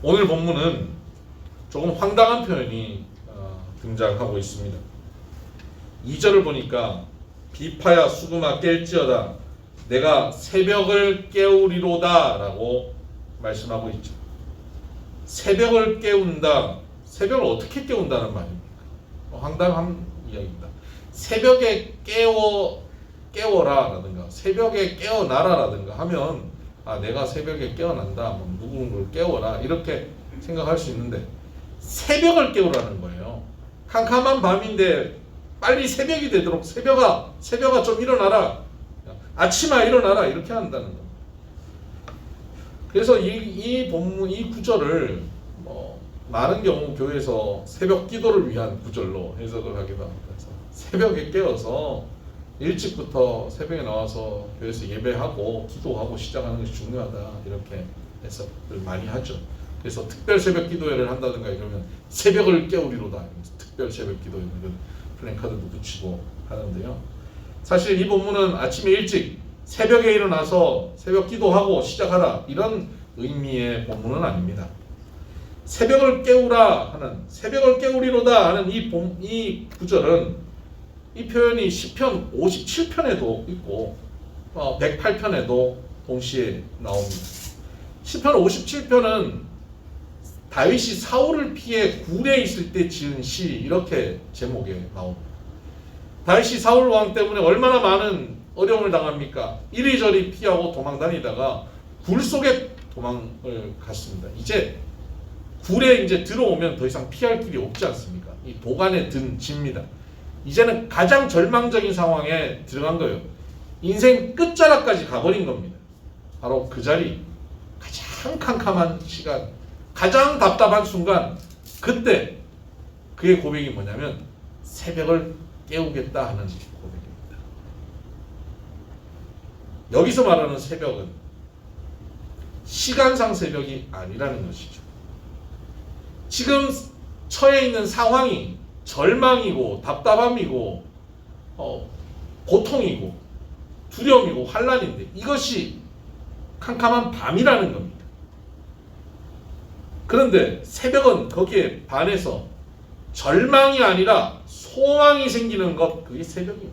오늘 본문은 조금 황당한 표현이 등장하고 있습니다. 2절을 보니까 비파야 수금아 깰지어다 내가 새벽을 깨우리로다 라고 말씀하고 있죠. 새벽을 깨운다. 새벽을 어떻게 깨운다는 말입니까? 황당한 이야기입니다. 새벽에 깨워라 라든가 새벽에 깨어나라 라든가 하면 내가 새벽에 깨어난다, 누구를 깨워라 이렇게 생각할 수 있는데 새벽을 깨우라는 거예요. 캄캄한 밤인데 빨리 새벽이 되도록 새벽아 좀 일어나라, 아침아 일어나라 이렇게 한다는 겁니다. 그래서 이 본문 이 구절을 많은 경우 교회에서 새벽 기도를 위한 구절로 해석을 하기도 합니다. 그래서 새벽에 깨어서 일찍부터 새벽에 나와서 교회에서 예배하고 기도하고 시작하는 것이 중요하다 이렇게 해석을 많이 하죠. 그래서 특별 새벽 기도회를 한다든가 이러면 새벽을 깨우리로다 특별 새벽 기도회 이런 플랜카드도 붙이고 하는데요. 사실 이 본문은 아침에 일찍 새벽에 일어나서 새벽 기도하고 시작하라 이런 의미의 본문은 아닙니다. 새벽을 깨우라 하는 새벽을 깨우리로다 하는 이 구절은 이 표현이 시편 57편에도 있고 108편에도 동시에 나옵니다. 시편 57편은 다윗이 사울을 피해 굴에 있을 때 지은 시 이렇게 제목에 나옵니다. 다윗이 사울 왕 때문에 얼마나 많은 어려움을 당합니까? 이리저리 피하고 도망다니다가 굴 속에 도망을 갔습니다. 이제 굴에 들어오면 더 이상 피할 길이 없지 않습니까? 이 도간에 든 집니다. 이제는 가장 절망적인 상황에 들어간 거예요. 인생 끝자락까지 가버린 겁니다. 바로 그 자리, 가장 캄캄한 시간, 가장 답답한 순간, 그때 그의 고백이 뭐냐면 새벽을 깨우겠다 하는 고백입니다. 여기서 말하는 새벽은 시간상 새벽이 아니라는 것이죠. 지금 처해 있는 상황이 절망이고 답답함이고 고통이고 두려움이고 환난인데 이것이 캄캄한 밤이라는 겁니다. 그런데 새벽은 거기에 반해서 절망이 아니라 소망이 생기는 것, 그게 새벽입니다.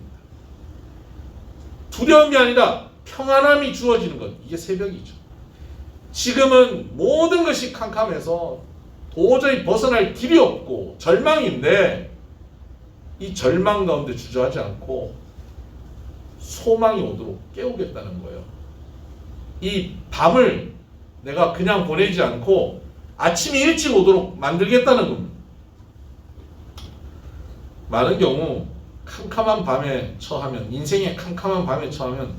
두려움이 아니라 평안함이 주어지는 것, 이게 새벽이죠. 지금은 모든 것이 캄캄해서 도저히 벗어날 길이 없고 절망인데 이 절망 가운데 주저하지 않고 소망이 오도록 깨우겠다는 거예요. 이 밤을 내가 그냥 보내지 않고 아침이 일찍 오도록 만들겠다는 겁니다. 많은 경우 캄캄한 밤에 처하면, 인생의 캄캄한 밤에 처하면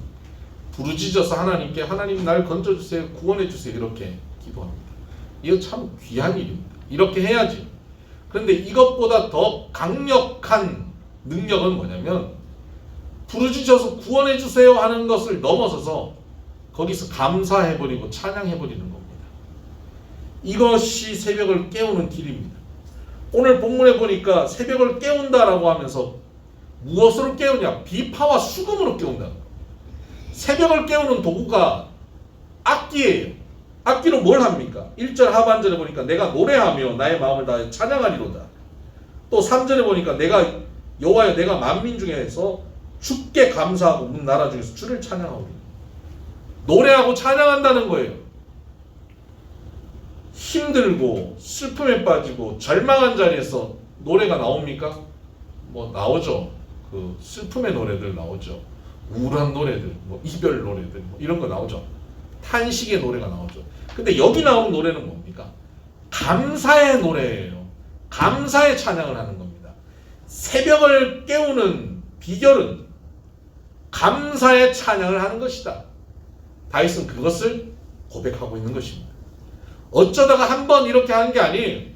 부르짖어서 하나님께 하나님 날 건져주세요, 구원해주세요 이렇게 기도합니다. 이거 참 귀한 일입니다. 이렇게 해야지. 그런데 이것보다 더 강력한 능력은 뭐냐면 부르짖어서 구원해주세요 하는 것을 넘어서서 거기서 감사해버리고 찬양해버리는 겁니다. 이것이 새벽을 깨우는 길입니다. 오늘 본문에 보니까 새벽을 깨운다라고 하면서 무엇으로 깨우냐? 비파와 수금으로 깨운다. 새벽을 깨우는 도구가 악기예요. 악기로 뭘 합니까? 1절 하반절에 보니까 내가 노래하며 나의 마음을 다해 찬양하리로다. 또 3절에 보니까 내가 여호와여 내가 만민 중에서 주께 감사하고 문 나라 중에서 주를 찬양하오리. 노래하고 찬양한다는 거예요. 힘들고 슬픔에 빠지고 절망한 자리에서 노래가 나옵니까? 나오죠. 그 슬픔의 노래들 나오죠. 우울한 노래들, 이별 노래들 이런 거 나오죠. 탄식의 노래가 나오죠. 근데 여기 나오는 노래는 뭡니까? 감사의 노래예요. 감사의 찬양을 하는 겁니다. 새벽을 깨우는 비결은 감사의 찬양을 하는 것이다. 다윗은 그것을 고백하고 있는 것입니다. 어쩌다가 한번 이렇게 하는 게 아니에요.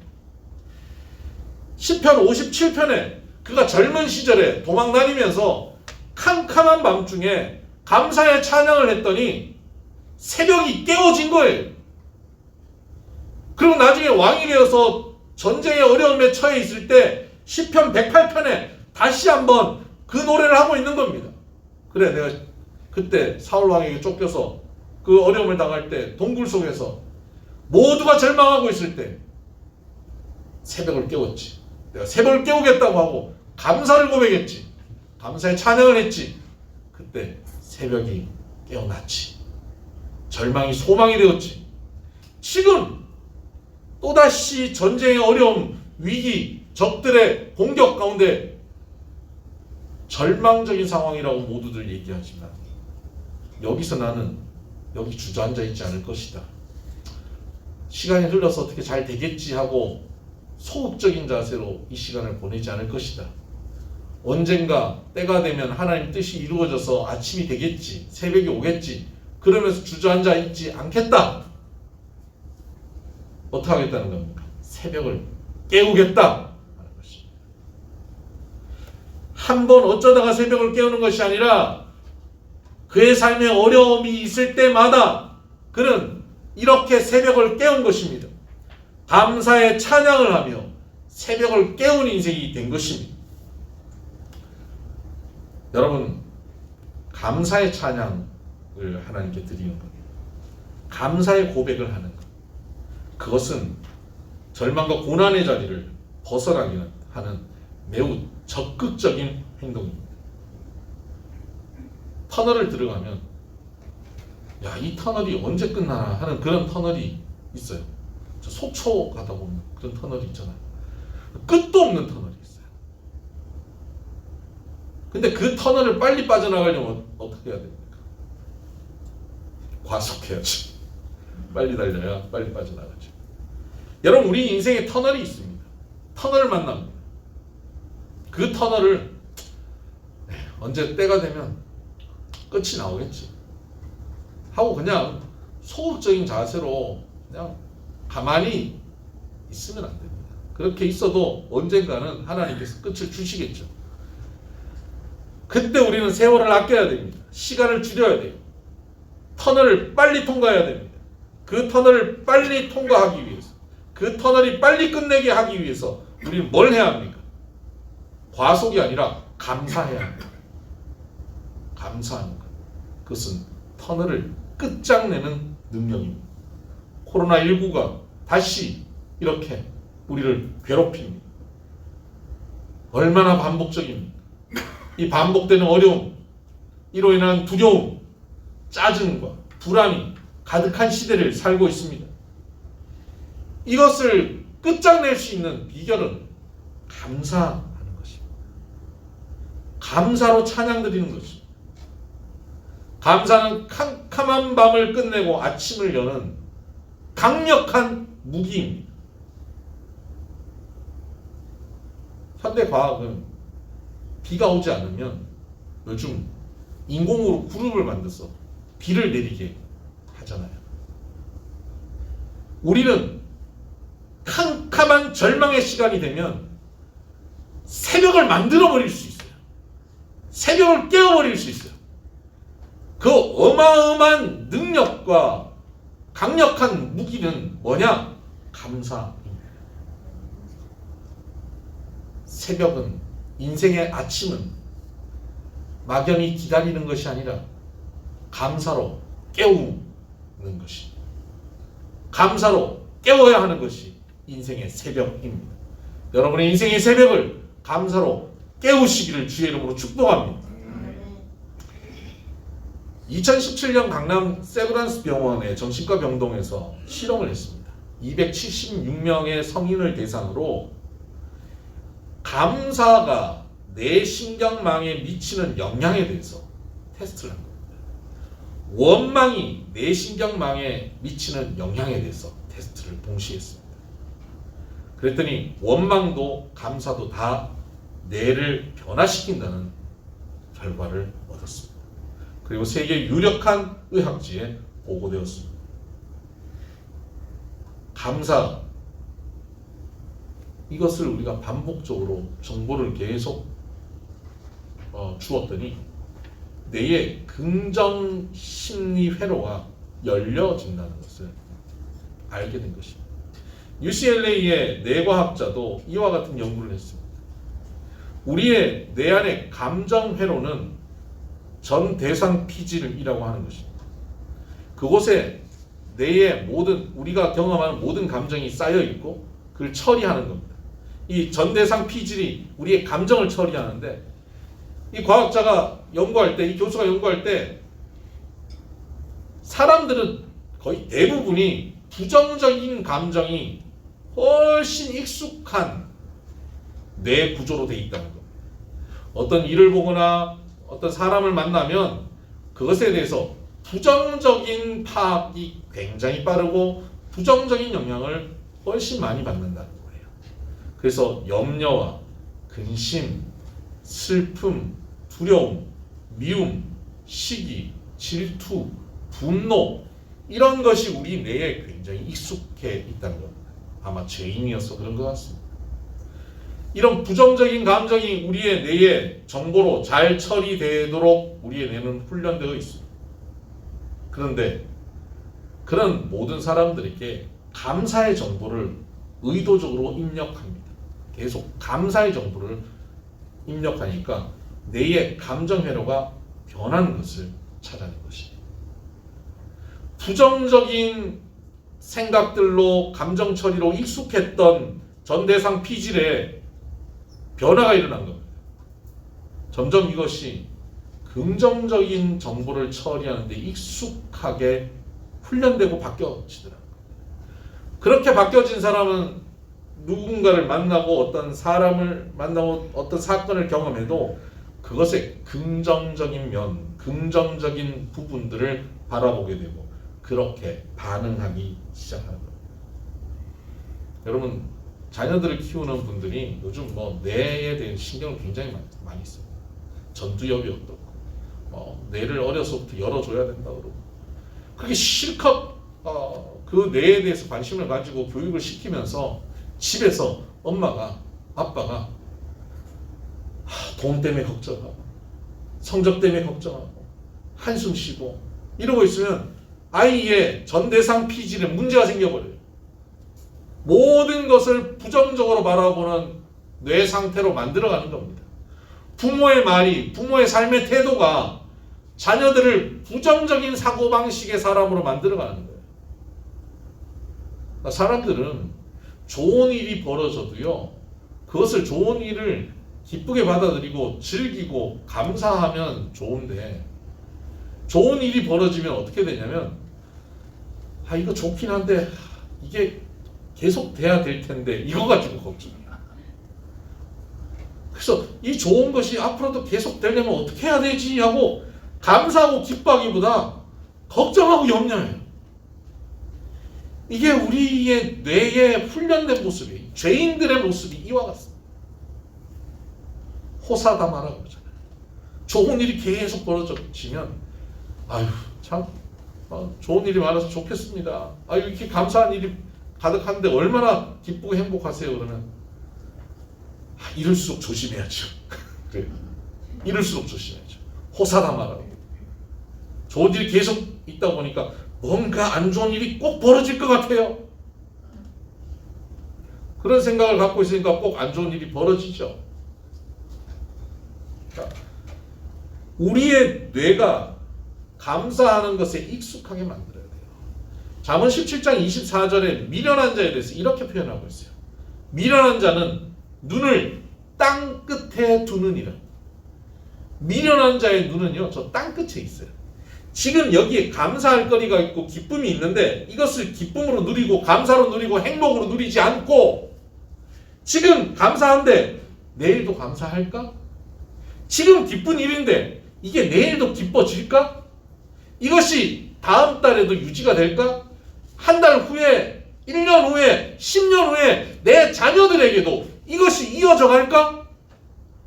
시편 57편에 그가 젊은 시절에 도망다니면서 캄캄한 밤중에 감사의 찬양을 했더니 새벽이 깨워진 거예요. 그리고 나중에 왕이 되어서 전쟁의 어려움에 처해 있을 때 시편 108편에 다시 한번 그 노래를 하고 있는 겁니다. 그래, 내가 그때 사울 왕에게 쫓겨서 그 어려움을 당할 때 동굴 속에서 모두가 절망하고 있을 때 새벽을 깨웠지. 내가 새벽을 깨우겠다고 하고 감사를 고백했지. 감사의 찬양을 했지. 그때 새벽이 깨어났지. 절망이 소망이 되었지. 지금 또다시 전쟁의 어려움, 위기, 적들의 공격 가운데 절망적인 상황이라고 모두들 얘기하지만 여기서 나는 여기 주저앉아 있지 않을 것이다. 시간이 흘러서 어떻게 잘 되겠지 하고 소극적인 자세로 이 시간을 보내지 않을 것이다. 언젠가 때가 되면 하나님 뜻이 이루어져서 아침이 되겠지, 새벽이 오겠지, 그러면서 주저앉아 있지 않겠다. 어떻게 하겠다는 겁니까? 새벽을 깨우겠다 하는 것입니다. 한번 어쩌다가 새벽을 깨우는 것이 아니라 그의 삶에 어려움이 있을 때마다 그는 이렇게 새벽을 깨운 것입니다. 감사의 찬양을 하며 새벽을 깨운 인생이 된 것입니다. 여러분, 감사의 찬양을 하나님께 드리는 것, 감사의 고백을 하는 것, 그것은 절망과 고난의 자리를 벗어나게 하는 매우 적극적인 행동입니다. 터널을 들어가면 야, 이 터널이 언제 끝나나 하는 그런 터널이 있어요. 저 속초 가다 보면 그런 터널이 있잖아요. 끝도 없는 터널이 있어요. 근데 그 터널을 빨리 빠져나가려면 어떻게 해야 됩니까? 과속해야지. 빨리 달려야 빨리 빠져나가죠. 여러분, 우리 인생에 터널이 있습니다. 터널을 만납니다. 그 터널을 언제 때가 되면 끝이 나오겠지 하고 그냥 소극적인 자세로 그냥 가만히 있으면 안 됩니다. 그렇게 있어도 언젠가는 하나님께서 끝을 주시겠죠. 그때 우리는 세월을 아껴야 됩니다. 시간을 줄여야 돼요. 터널을 빨리 통과해야 됩니다. 그 터널을 빨리 통과하기 위해서, 그 터널이 빨리 끝내게 하기 위해서 우리는 뭘 해야 합니까? 과속이 아니라 감사해야 합니다. 감사하는 것. 그것은 터널을 끝장내는 능력입니다. 코로나19가 다시 이렇게 우리를 괴롭힙니다. 얼마나 반복적입니까? 이 반복되는 어려움, 이로 인한 두려움, 짜증과 불안이 가득한 시대를 살고 있습니다. 이것을 끝장낼 수 있는 비결은 감사하는 것입니다. 감사로 찬양 드리는 것입니다. 감사는 캄캄한 밤을 끝내고 아침을 여는 강력한 무기입니다. 현대과학은 비가 오지 않으면 요즘 인공으로 구름을 만들어서 비를 내리게 하잖아요. 우리는 캄캄한 절망의 시간이 되면 새벽을 만들어버릴 수 있어요. 새벽을 깨워버릴 수 있어요. 그 어마어마한 능력과 강력한 무기는 뭐냐? 감사입니다. 새벽은, 인생의 아침은 막연히 기다리는 것이 아니라 감사로 깨우는 것입니다. 감사로 깨워야 하는 것이 인생의 새벽입니다. 여러분의 인생의 새벽을 감사로 깨우시기를 주의 이름으로 축복합니다. 2017년 강남 세브란스 병원의 정신과 병동에서 실험을 했습니다. 276명의 성인을 대상으로 감사가 내 신경망에 미치는 영향에 대해서 테스트를 한 겁니다. 원망이 내 신경망에 미치는 영향에 대해서 테스트를 동시에 했습니다. 그랬더니 원망도 감사도 다 뇌를 변화시킨다는 결과를 얻었습니다. 그리고 세계 유력한 의학지에 보고되었습니다. 감사, 이것을 우리가 반복적으로 정보를 계속 주었더니 뇌의 긍정 심리 회로가 열려진다는 것을 알게 된 것입니다. UCLA의 뇌과학자도 이와 같은 연구를 했습니다. 우리의 뇌 안의 감정 회로는 전 대상 피질이라고 하는 것입니다. 그곳에 내의 모든 우리가 경험하는 모든 감정이 쌓여 있고 그걸 처리하는 겁니다. 이 전대상 피질이 우리의 감정을 처리하는데 이 과학자가 연구할 때, 이 교수가 연구할 때 사람들은 거의 대부분이 부정적인 감정이 훨씬 익숙한 뇌 구조로 돼 있다는 겁니다. 어떤 일을 보거나 어떤 사람을 만나면 그것에 대해서 부정적인 파악이 굉장히 빠르고 부정적인 영향을 훨씬 많이 받는다는 거예요. 그래서 염려와 근심, 슬픔, 두려움, 미움, 시기, 질투, 분노 이런 것이 우리 뇌에 굉장히 익숙해 있다는 겁니다. 아마 죄인이어서 그런 것 같습니다. 이런 부정적인 감정이 우리의 뇌에 정보로 잘 처리되도록 우리의 뇌는 훈련되어 있습니다. 그런데 그런 모든 사람들에게 감사의 정보를 의도적으로 입력합니다. 계속 감사의 정보를 입력하니까 뇌의 감정 회로가 변하는 것을 찾아낸 것입니다. 부정적인 생각들로 감정 처리로 익숙했던 전대상 피질에 변화가 일어난 겁니다. 점점 이것이 긍정적인 정보를 처리하는 데 익숙하게 훈련되고 바뀌어지더라고요. 그렇게 바뀌어진 사람은 누군가를 만나고 어떤 사람을 만나고 어떤 사건을 경험해도 그것의 긍정적인 면, 긍정적인 부분들을 바라보게 되고 그렇게 반응하기 시작하는 겁니다. 여러분 자녀들을 키우는 분들이 요즘 뭐 뇌에 대한 신경을 굉장히 많이 써요. 전두엽이 어떻고 뇌를 어려서부터 열어줘야 된다 그러고 그렇게 실컷 그 뇌에 대해서 관심을 가지고 교육을 시키면서 집에서 엄마가 아빠가 돈 때문에 걱정하고 성적 때문에 걱정하고 한숨 쉬고 이러고 있으면 아이의 전대상 피질에 문제가 생겨버려요. 모든 것을 부정적으로 바라보는 뇌 상태로 만들어가는 겁니다. 부모의 말이, 부모의 삶의 태도가 자녀들을 부정적인 사고방식의 사람으로 만들어가는 거예요. 사람들은 좋은 일이 벌어져도요, 그것을 좋은 일을 기쁘게 받아들이고 즐기고 감사하면 좋은데 좋은 일이 벌어지면 어떻게 되냐면 이거 좋긴 한데 이게 계속 돼야 될 텐데 이거 가지고 걱정이야. 그래서 이 좋은 것이 앞으로도 계속 되려면 어떻게 해야 되지 하고 감사하고 기뻐하기보다 걱정하고 염려해요. 이게 우리의 뇌에 훈련된 모습이에요. 죄인들의 모습이 이와 같습니다. 호사다마라고 그러잖아요. 좋은 일이 계속 벌어지면 아유 참 좋은 일이 많아서 좋겠습니다. 이렇게 감사한 일이 가득한데 얼마나 기쁘고 행복하세요. 그러면 이럴수록 조심해야죠. 그래. 이럴수록 조심해야죠. 호사다마라고. 좋은 일이 계속 있다 보니까 뭔가 안 좋은 일이 꼭 벌어질 것 같아요. 그런 생각을 갖고 있으니까 꼭 안 좋은 일이 벌어지죠. 우리의 뇌가 감사하는 것에 익숙하게 만들어야 돼요. 잠언 17장 24절에 미련한 자에 대해서 이렇게 표현하고 있어요. 미련한 자는 눈을 땅 끝에 두느니라. 미련한 자의 눈은요, 저 땅 끝에 있어요. 지금 여기에 감사할 거리가 있고 기쁨이 있는데 이것을 기쁨으로 누리고 감사로 누리고 행복으로 누리지 않고 지금 감사한데 내일도 감사할까? 지금 기쁜 일인데 이게 내일도 기뻐질까? 이것이 다음 달에도 유지가 될까? 한 달 후에, 1년 후에, 10년 후에 내 자녀들에게도 이것이 이어져 갈까?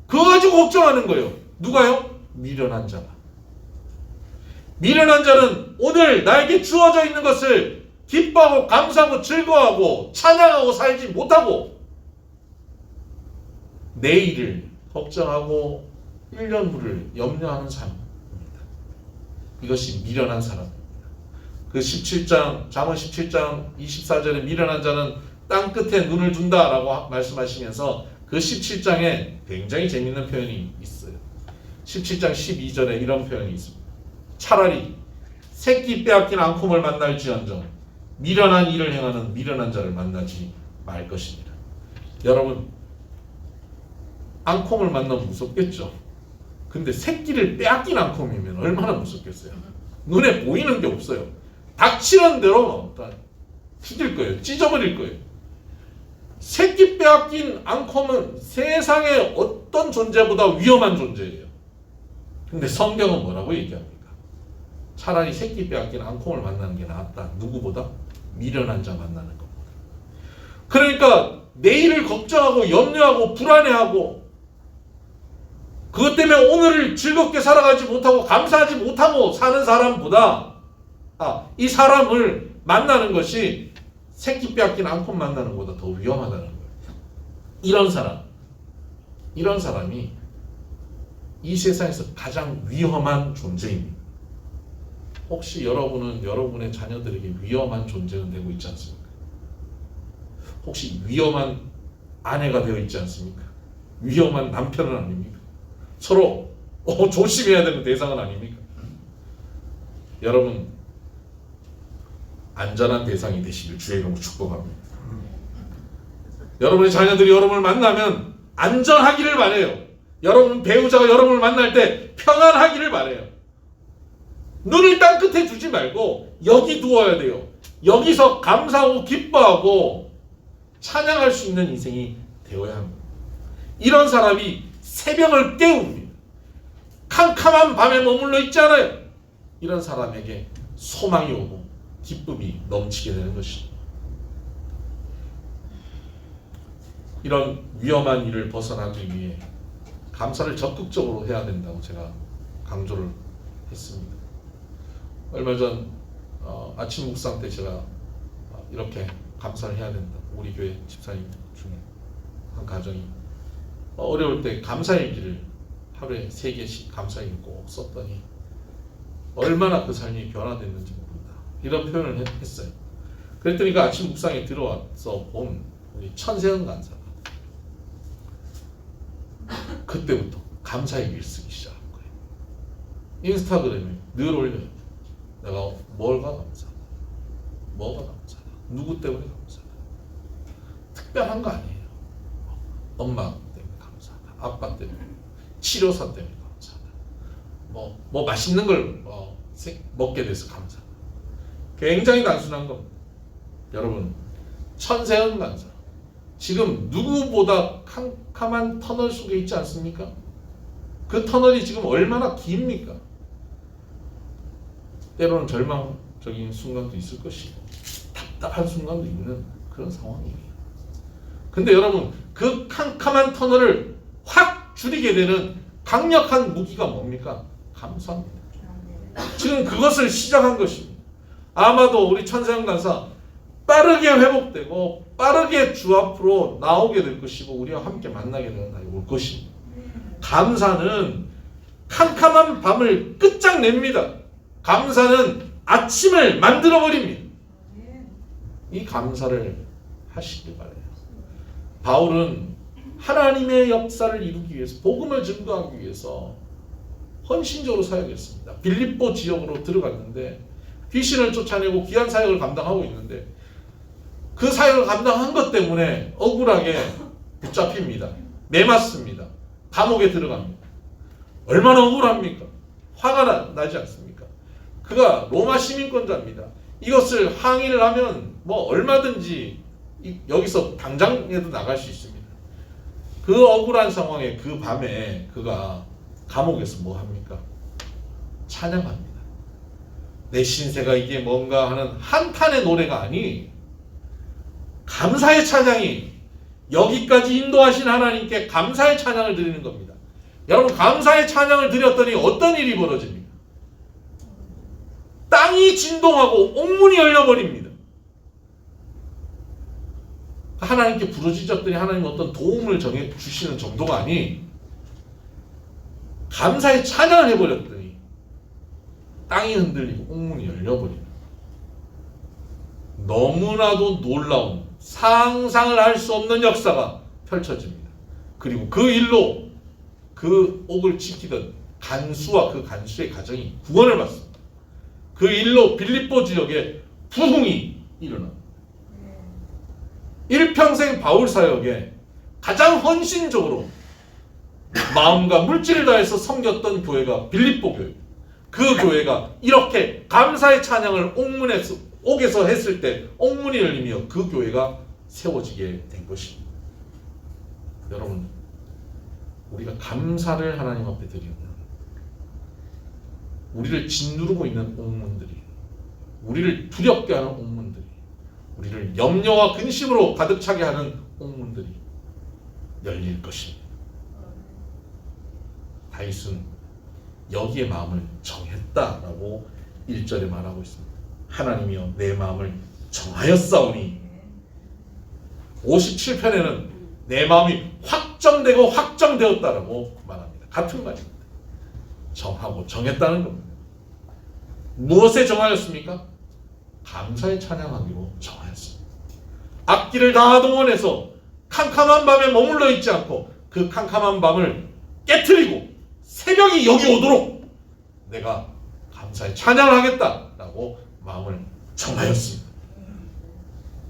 그거 가지고 걱정하는 거예요. 누가요? 미련한 자가. 미련한 자는 오늘 나에게 주어져 있는 것을 기뻐하고 감사하고 즐거워하고 찬양하고 살지 못하고 내일을 걱정하고 1년 후를 염려하는 사람입니다. 이것이 미련한 사람입니다. 그 17장, 잠언 17장 24절에 미련한 자는 땅 끝에 눈을 둔다라고 말씀하시면서 그 17장에 굉장히 재밌는 표현이 있어요. 17장 12절에 이런 표현이 있습니다. 차라리 새끼 빼앗긴 앙콤을 만날지언정 미련한 일을 행하는 미련한 자를 만나지 말 것입니다. 여러분, 앙콤을 만나면 무섭겠죠? 근데 새끼를 빼앗긴 앙콤이면 얼마나 무섭겠어요? 눈에 보이는 게 없어요. 닥치는 대로 죽일 거예요. 찢어버릴 거예요. 새끼 빼앗긴 앙콤은 세상의 어떤 존재보다 위험한 존재예요. 근데 성경은 뭐라고 얘기합니까? 차라리 새끼 빼앗긴 앙콤을 만나는 게 낫다. 누구보다? 미련한 자 만나는 것보다. 그러니까 내일을 걱정하고 염려하고 불안해하고 그것 때문에 오늘을 즐겁게 살아가지 못하고 감사하지 못하고 사는 사람보다 이 사람을 만나는 것이 새끼 빼앗긴 앙콤 만나는 것보다 더 위험하다는 거예요. 이런 사람이 이 세상에서 가장 위험한 존재입니다. 혹시 여러분은 여러분의 자녀들에게 위험한 존재는 되고 있지 않습니까? 혹시 위험한 아내가 되어 있지 않습니까? 위험한 남편은 아닙니까? 서로 조심해야 되는 대상은 아닙니까? 여러분, 안전한 대상이 되시길 주의 이름으로 축복합니다. 여러분의 자녀들이 여러분을 만나면 안전하기를 바라요. 여러분 배우자가 여러분을 만날 때 평안하기를 바라요. 눈을 땅 끝에 두지 말고 여기 두어야 돼요. 여기서 감사하고 기뻐하고 찬양할 수 있는 인생이 되어야 합니다. 이런 사람이 새벽을 깨웁니다. 캄캄한 밤에 머물러 있지 않아요. 이런 사람에게 소망이 오고 기쁨이 넘치게 되는 것입니다. 이런 위험한 일을 벗어나기 위해 감사를 적극적으로 해야 된다고 제가 강조를 했습니다. 얼마 전 아침 묵상 때 제가 이렇게 감사를 해야 된다. 우리 교회 집사님 중에 한 가정이 어려울 때 감사일기를 하루에 3개씩 감사일기 꼭 썼더니 얼마나 그 삶이 변화됐는지 모른다. 이런 표현을 했어요. 그랬더니 그 아침 묵상에 들어와서 본 우리 천세현 간사가 그때부터 감사일기를 쓰기 시작한 거예요. 인스타그램에 늘 올려요. 내가 뭘가 감사하다. 뭐가 감사하다. 누구 때문에 감사하다. 특별한 거 아니에요. 엄마 때문에 감사하다. 아빠 때문에, 치료사 때문에 감사하다. 뭐 맛있는 걸 먹게 돼서 감사하다. 굉장히 단순한 겁니다. 여러분, 천세현 간사 지금 누구보다 캄캄한 터널 속에 있지 않습니까? 그 터널이 지금 얼마나 깁니까? 때로는 절망적인 순간도 있을 것이고 답답한 순간도 있는 그런 상황이에요. 근데 여러분, 그 캄캄한 터널을 확 줄이게 되는 강력한 무기가 뭡니까? 감사합니다. 지금 그것을 시작한 것입니다. 아마도 우리 천세현 간사 빠르게 회복되고 빠르게 주 앞으로 나오게 될 것이고 우리와 함께 만나게 되는 날이 올 것입니다. 감사는 캄캄한 밤을 끝장냅니다. 감사는 아침을 만들어버립니다. 이 감사를 하시길 바라요. 바울은 하나님의 역사를 이루기 위해서 복음을 증거하기 위해서 헌신적으로 사역했습니다. 빌립보 지역으로 들어갔는데 귀신을 쫓아내고 귀한 사역을 감당하고 있는데 그 사역을 감당한 것 때문에 억울하게 붙잡힙니다. 매맞습니다. 감옥에 들어갑니다. 얼마나 억울합니까? 화가 나지 않습니까? 그가 로마 시민권자입니다. 이것을 항의를 하면 얼마든지 여기서 당장에도 나갈 수 있습니다. 그 억울한 상황에 그 밤에 그가 감옥에서 뭐 합니까? 찬양합니다. 내 신세가 이게 뭔가 하는 한탄의 노래가 아니 감사의 찬양이 여기까지 인도하신 하나님께 감사의 찬양을 드리는 겁니다. 여러분, 감사의 찬양을 드렸더니 어떤 일이 벌어집니까? 땅이 진동하고 옥문이 열려버립니다. 하나님께 부르짖었더니 하나님 어떤 도움을 주시는 정도가 아닌 감사의 찬양을 해버렸더니 땅이 흔들리고 옥문이 열려버립니다. 너무나도 놀라운 상상을 할 수 없는 역사가 펼쳐집니다. 그리고 그 일로 그 옥을 지키던 간수와 그 간수의 가정이 구원을 받습니다. 그 일로 빌립보 지역에 부흥이 일어납니다. 일평생 바울 사역에 가장 헌신적으로 마음과 물질을 다해서 섬겼던 교회가 빌립보 교회. 그 교회가 이렇게 감사의 찬양을 옥에서 했을 때 옥문이 열리며 그 교회가 세워지게 된 것입니다. 여러분, 우리가 감사를 하나님 앞에 드리면 우리를 짓누르고 있는 옥문들이, 우리를 두렵게 하는 옥문들이, 우리를 염려와 근심으로 가득 차게 하는 옥문들이 열릴 것입니다. 다윗은 여기에 마음을 정했다라고 1절에 말하고 있습니다. 하나님이여 내 마음을 정하였사오니. 57편에는 내 마음이 확정되고 확정되었다라고 말합니다. 같은 말입니다. 정하고 정했다는 겁니다. 무엇에 정하였습니까? 감사의 찬양하기로 정하였습니다. 악기를 다 동원해서 캄캄한 밤에 머물러 있지 않고 그 캄캄한 밤을 깨트리고 새벽이 여기 오도록 내가 감사의 찬양을 하겠다라고 마음을 정하였습니다.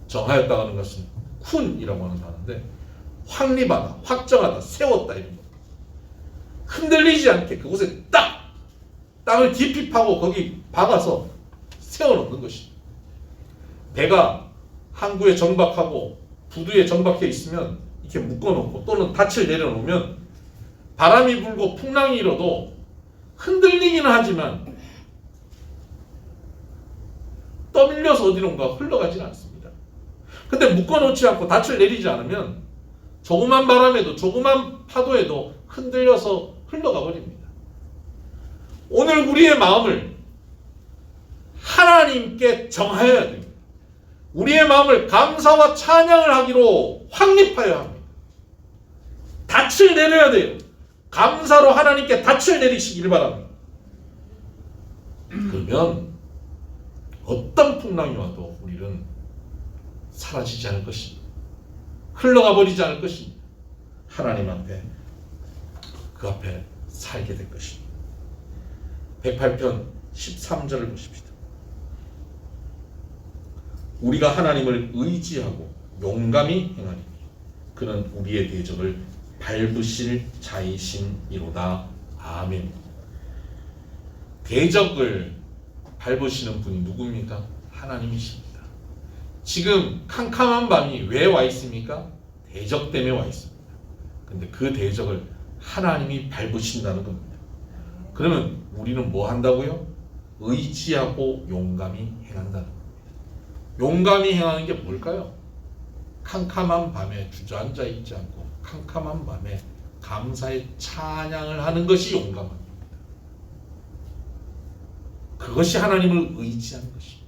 정하였다고 하는 것은 쿤이라고 하는 단어인데 확립하다, 확정하다, 세웠다 이런 겁니다. 흔들리지 않게 그곳에 땅을 깊이 파고 거기 박아서 세워놓는 것입니다. 배가 항구에 정박하고 부두에 정박해 있으면 이렇게 묶어놓고 또는 닻을 내려놓으면 바람이 불고 풍랑이 일어도 흔들리기는 하지만 떠밀려서 어디론가 흘러가지는 않습니다. 근데 묶어놓지 않고 닻을 내리지 않으면 조그만 바람에도 조그만 파도에도 흔들려서 흘러가 버립니다. 오늘 우리의 마음을 하나님께 정하여야 됩니다. 우리의 마음을 감사와 찬양을 하기로 확립하여야 합니다. 닻을 내려야 돼요. 감사로 하나님께 닻을 내리시기를 바랍니다. 그러면 어떤 풍랑이 와도 우리는 사라지지 않을 것입니다. 흘러가 버리지 않을 것입니다. 하나님 앞에 그 앞에 살게 될 것입니다. 108편 13절을 보십시다. 우리가 하나님을 의지하고 용감히 행하리니 그는 우리의 대적을 밟으실 자이심이로다. 아멘. 대적을 밟으시는 분이 누굽니까? 하나님이십니다. 지금 캄캄한 밤이 왜 와 있습니까? 대적 때문에 와 있습니다. 근데 그 대적을 하나님이 밟으신다는 겁니다. 그러면 우리는 뭐 한다고요? 의지하고 용감히 행한다는 겁니다. 용감히 행하는 게 뭘까요? 캄캄한 밤에 주저앉아 있지 않고 캄캄한 밤에 감사의 찬양을 하는 것이 용감합니다. 그것이 하나님을 의지하는 것입니다.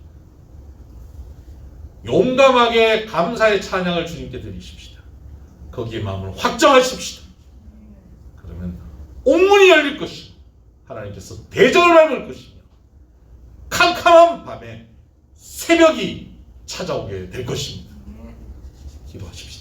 용감하게 감사의 찬양을 주님께 드리십시다. 거기에 마음을 확정하십시다. 그러면 옥문이 열릴 것이고 하나님께서 대적을 밟을 것이며 캄캄한 밤에 새벽이 찾아오게 될 것입니다. 기도하십시오.